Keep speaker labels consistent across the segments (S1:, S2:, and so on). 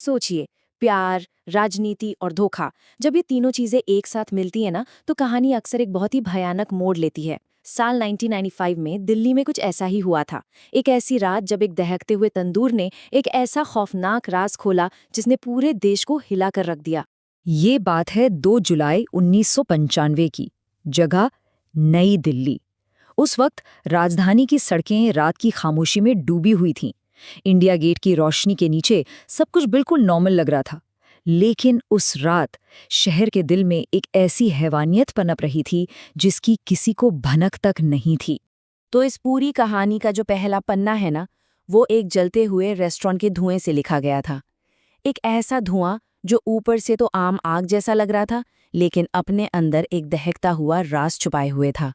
S1: सोचिए, प्यार, राजनीति और धोखा, जब ये तीनों चीजें एक साथ मिलती है ना, तो कहानी अक्सर एक बहुत ही भयानक मोड़ लेती है। साल 1995 में दिल्ली में कुछ ऐसा ही हुआ था। एक ऐसी रात जब एक दहकते हुए तंदूर ने एक ऐसा खौफनाक राज खोला जिसने पूरे देश को हिला कर रख दिया।
S2: ये बात है 2 जुलाई 1995 की। जगह नई दिल्ली। उस वक्त राजधानी की सड़कें रात की खामोशी में डूबी हुई थीं। इंडिया गेट की रोशनी के नीचे सब कुछ बिल्कुल नॉर्मल लग रहा था। लेकिन उस रात शहर के दिल में एक ऐसी हैवानियत पनप रही थी जिसकी किसी को भनक तक नहीं थी।
S1: तो इस पूरी कहानी का जो पहला पन्ना है ना, वो एक जलते हुए रेस्टोरेंट के धुएं से लिखा गया था। एक ऐसा धुआं जो ऊपर से तो आम आग जैसा लग रहा था, लेकिन अपने अंदर एक दहकता हुआ राज छुपाए हुए था।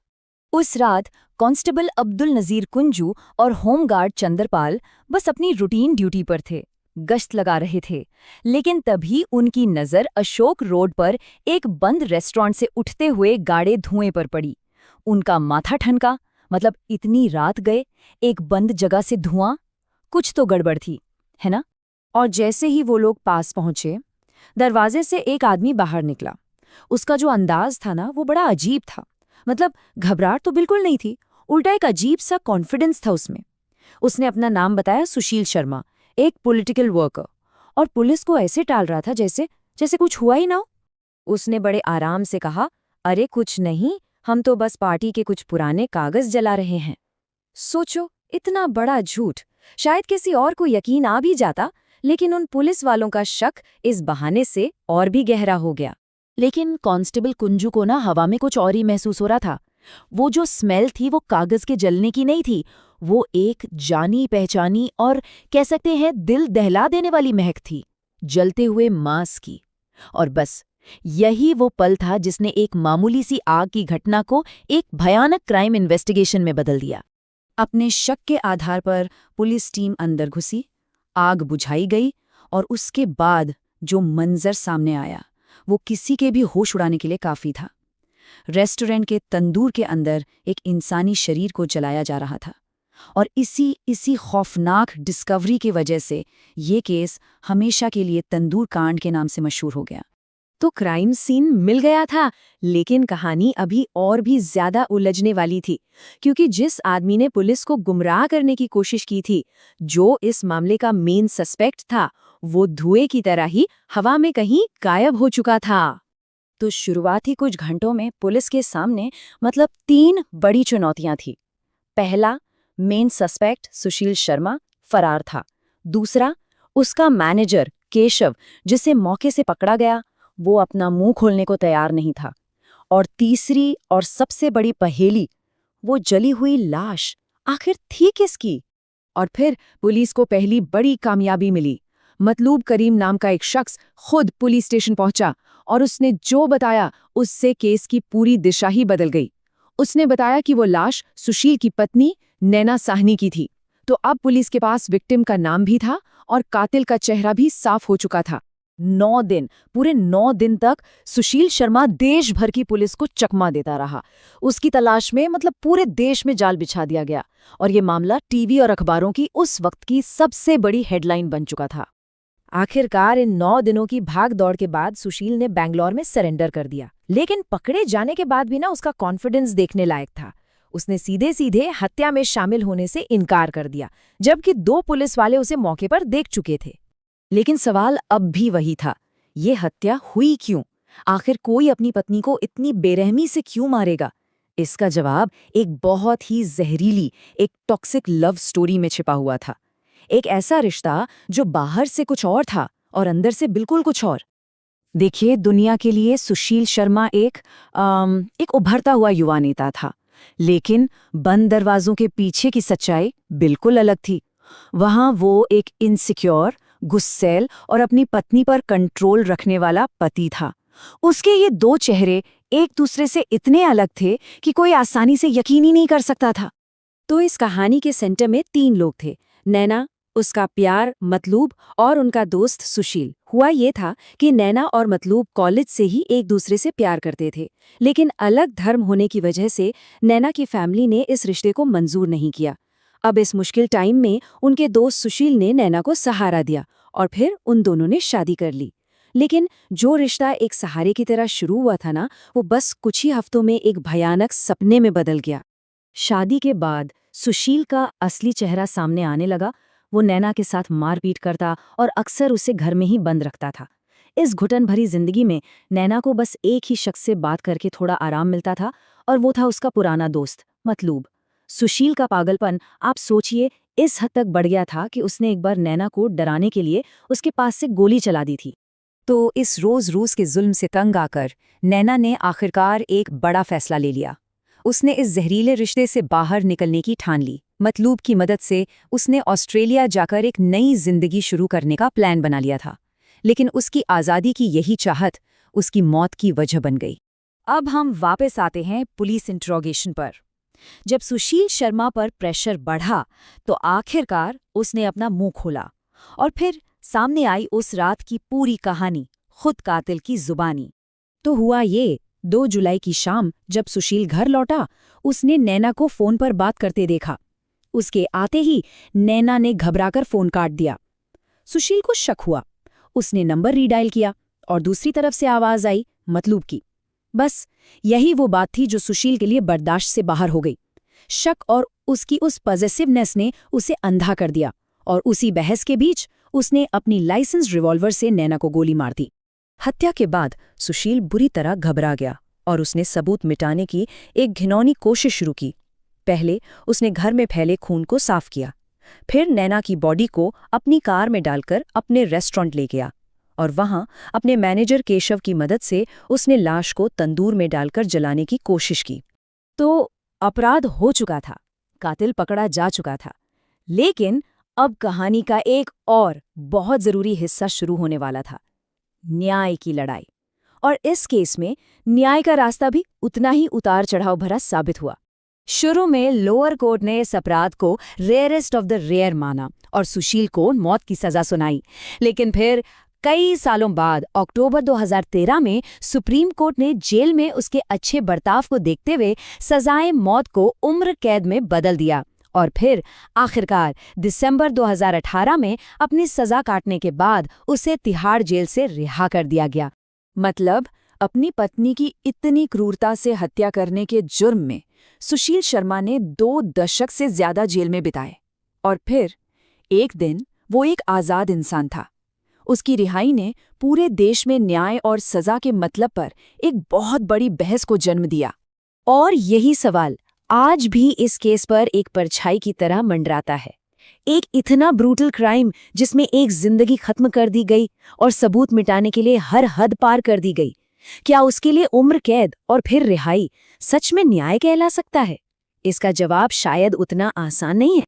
S2: उस रात कांस्टेबल अब्दुल नजीर कुंजू और होमगार्ड चंद्रपाल बस अपनी रूटीन ड्यूटी पर थे, गश्त लगा रहे थे। लेकिन तभी उनकी नज़र अशोक रोड पर एक बंद रेस्टोरेंट से उठते हुए गाढ़े धुएं पर पड़ी। उनका माथा ठनका, मतलब इतनी रात गए, एक बंद जगह से धुआं, कुछ तो गड़बड़ थी, है ना?
S1: और जैसे ही वो लोग पास पहुंचे, दरवाजे से एक आदमी बाहर निकला। उसका जो अंदाज था ना, वो बड़ा अजीब था। मतलब घबराहट तो बिल्कुल नहीं थी, उल्टा एक अजीब सा कॉन्फिडेंस था उसमें। उसने अपना नाम बताया, सुशील शर्मा, एक पॉलिटिकल वर्कर, और पुलिस को ऐसे टाल रहा था जैसे जैसे कुछ हुआ ही ना हो। उसने बड़े आराम से कहा, अरे कुछ नहीं, हम तो बस पार्टी के कुछ पुराने कागज जला रहे हैं। सोचो, इतना बड़ा झूठ! शायद किसी और को यकीन आ भी जाता, लेकिन उन पुलिस वालों का शक इस बहाने से और भी गहरा हो गया।
S2: लेकिन कांस्टेबल कुंजू को ना हवा में कुछ और ही महसूस हो रहा था। वो जो स्मेल थी वो कागज के जलने की नहीं थी, वो एक जानी पहचानी और कह सकते हैं दिल दहला देने वाली महक थी, जलते हुए मांस की। और बस यही वो पल था जिसने एक मामूली सी आग की घटना को एक भयानक क्राइम इन्वेस्टिगेशन में बदल दिया।
S1: अपने शक के आधार पर पुलिस टीम अंदर घुसी, आग बुझाई गई, और उसके बाद जो मंजर सामने आया वो किसी के भी होश उड़ाने के लिए काफी था। रेस्टोरेंट के तंदूर के अंदर एक इंसानी शरीर को जलाया जा रहा था, और इसी खौफनाक डिस्कवरी की वजह से ये केस हमेशा के लिए तंदूर कांड के नाम से मशहूर हो गया। तो क्राइम सीन मिल गया था, लेकिन कहानी अभी और भी ज्यादा उलझने वाली थी, क्योंकि जिस आदमी ने पुलिस को गुमराह करने की कोशिश की थी, जो इस मामले का मेन सस्पेक्ट था, वो धुएं की तरह ही हवा में कहीं गायब हो चुका था। तो शुरुआती कुछ घंटों में पुलिस के सामने मतलब 3 बड़ी चुनौतियां थी। पहला, मेन सस्पेक्ट सुशील शर्मा फरार था। दूसरा, उसका मैनेजर केशव, जिसे मौके से पकड़ा गया, वो अपना मुंह खोलने को तैयार नहीं था। और तीसरी और सबसे बड़ी पहेली, वो जली हुई लाश आखिर थी किसकी? और फिर पुलिस को पहली बड़ी कामयाबी मिली। मतलूब करीम नाम का एक शख्स खुद पुलिस स्टेशन पहुंचा, और उसने जो बताया उससे केस की पूरी दिशा ही बदल गई। उसने बताया कि वो लाश सुशील की पत्नी नैना साहनी की थी। तो अब पुलिस के पास विक्टिम का नाम भी था और कातिल का चेहरा भी साफ हो चुका था। 9 दिन, पूरे 9 दिन तक सुशील शर्मा देश भर की पुलिस को चकमा देता रहा। उसकी तलाश में मतलब पूरे देश में जाल बिछा दिया गया, और ये मामला टीवी और अखबारों की उस वक्त की सबसे बड़ी हेडलाइन बन चुका था। आखिरकार इन 9 दिनों की भाग दौड़ के बाद सुशील ने बैंगलोर में सरेंडर कर दिया। लेकिन पकड़े जाने के बाद भी ना उसका कॉन्फिडेंस देखने लायक था। उसने सीधे सीधे हत्या में शामिल होने से इनकार कर दिया, जबकि 2 पुलिस वाले उसे मौके पर देख चुके थे। लेकिन सवाल अब भी वही था, ये हत्या हुई क्यों? आखिर कोई अपनी पत्नी को इतनी बेरहमी से क्यों मारेगा? इसका जवाब एक बहुत ही जहरीली, एक टॉक्सिक लव स्टोरी में छिपा हुआ था। एक ऐसा रिश्ता जो बाहर से कुछ और था और अंदर से बिल्कुल कुछ और। देखिए, दुनिया के लिए सुशील शर्मा एक उभरता हुआ युवा नेता था, लेकिन बंद दरवाजों के पीछे की सच्चाई बिल्कुल अलग थी। वहां वो एक इनसिक्योर, गुस्सैल और अपनी पत्नी पर कंट्रोल रखने वाला पति था। उसके ये 2 चेहरे एक दूसरे से इतने अलग थे कि कोई आसानी से यकीन ही नहीं कर सकता था। तो इस कहानी के सेंटर में 3 लोग थे, नैना, उसका प्यार मतलूब और उनका दोस्त सुशील। हुआ ये था कि नैना और मतलूब कॉलेज से ही एक दूसरे से प्यार करते थे, लेकिन अलग धर्म होने की वजह से नैना की फैमिली ने इस रिश्ते को मंजूर नहीं किया। अब इस मुश्किल टाइम में उनके दोस्त सुशील ने नैना को सहारा दिया और फिर उन दोनों ने शादी कर ली। लेकिन जो रिश्ता एक सहारे की तरह शुरू हुआ था ना, वो बस कुछ ही हफ्तों में एक भयानक सपने में बदल गया। शादी के बाद सुशील का असली चेहरा सामने आने लगा। वो नैना के साथ मारपीट करता और अक्सर उसे घर में ही बंद रखता था। इस घुटन भरी जिंदगी में नैना को बस एक ही शख्स से बात करके थोड़ा आराम मिलता था, और वो था उसका पुराना दोस्त मतलूब। सुशील का पागलपन आप सोचिए इस हद तक बढ़ गया था कि उसने एक बार नैना को डराने के लिए उसके पास से गोली चला दी थी। तो इस रोज रूस के जुल्म से तंग आकर नैना ने आखिरकार एक बड़ा फैसला ले लिया। उसने इस जहरीले रिश्ते से बाहर निकलने की ठान ली। मतलूब की मदद से उसने ऑस्ट्रेलिया जाकर एक नई जिंदगी शुरू करने का प्लान बना लिया था। लेकिन उसकी आज़ादी की यही चाहत उसकी मौत की वजह बन गई। अब हम वापस आते हैं पुलिस इंट्रोगेशन पर। जब सुशील शर्मा पर प्रेशर बढ़ा तो आखिरकार उसने अपना मुंह खोला, और फिर सामने आई उस रात की पूरी कहानी, खुद कातिल की जुबानी। तो हुआ ये, 2 जुलाई की शाम जब सुशील घर लौटा, उसने नैना को फोन पर बात करते देखा। उसके आते ही नैना ने घबराकर फोन काट दिया। सुशील को शक हुआ। उसने नंबर रीडायल किया और दूसरी तरफ से आवाज आई मतलूब की। बस यही वो बात थी जो सुशील के लिए बर्दाश्त से बाहर हो गई। शक और उसकी उस पॉजेसिवनेस ने उसे अंधा कर दिया, और उसी बहस के बीच उसने अपनी लाइसेंस रिवॉल्वर से नैना को गोली मार दी। हत्या के बाद सुशील बुरी तरह घबरा गया और उसने सबूत मिटाने की एक घिनौनी कोशिश शुरू की। पहले उसने घर में फैले खून को साफ किया, फिर नैना की बॉडी को अपनी कार में डालकर अपने रेस्टोरेंट ले गया, और वहां अपने मैनेजर केशव की मदद से उसने लाश को तंदूर में डालकर जलाने की कोशिश की। तो अपराध हो चुका था, कातिल पकड़ा जा चुका था, लेकिन अब कहानी का एक और बहुत जरूरी हिस्सा शुरू होने वाला था, न्याय की लड़ाई। और इस केस में न्याय का रास्ता भी उतना ही उतार चढ़ाव भरा साबित हुआ। शुरू में लोअर कोर्ट ने इस अपराध को रेयरेस्ट ऑफ द रेयर माना और सुशील को मौत की सजा सुनाई। लेकिन फिर कई सालों बाद अक्टूबर 2013 में सुप्रीम कोर्ट ने जेल में उसके अच्छे बर्ताव को देखते हुए सजाए मौत को उम्र कैद में बदल दिया, और फिर आखिरकार दिसंबर 2018 में अपनी सजा काटने के बाद उसे तिहाड़ जेल से रिहा कर दिया गया। मतलब अपनी पत्नी की इतनी क्रूरता से हत्या करने के जुर्म में सुशील शर्मा ने 2 दशक से ज्यादा जेल में बिताए, और फिर एक दिन वो एक आज़ाद इंसान था। उसकी रिहाई ने पूरे देश में न्याय और सजा के मतलब पर एक बहुत बड़ी बहस को जन्म दिया। और यही सवाल आज भी इस केस पर एक परछाई की तरह मंडराता है। एक इतना ब्रूटल क्राइम जिसमें एक जिंदगी खत्म कर दी गई और सबूत मिटाने के लिए हर हद पार कर दी गई, क्या उसके लिए उम्र कैद और फिर रिहाई सच में न्याय कहला सकता है? इसका जवाब शायद उतना आसान नहीं है।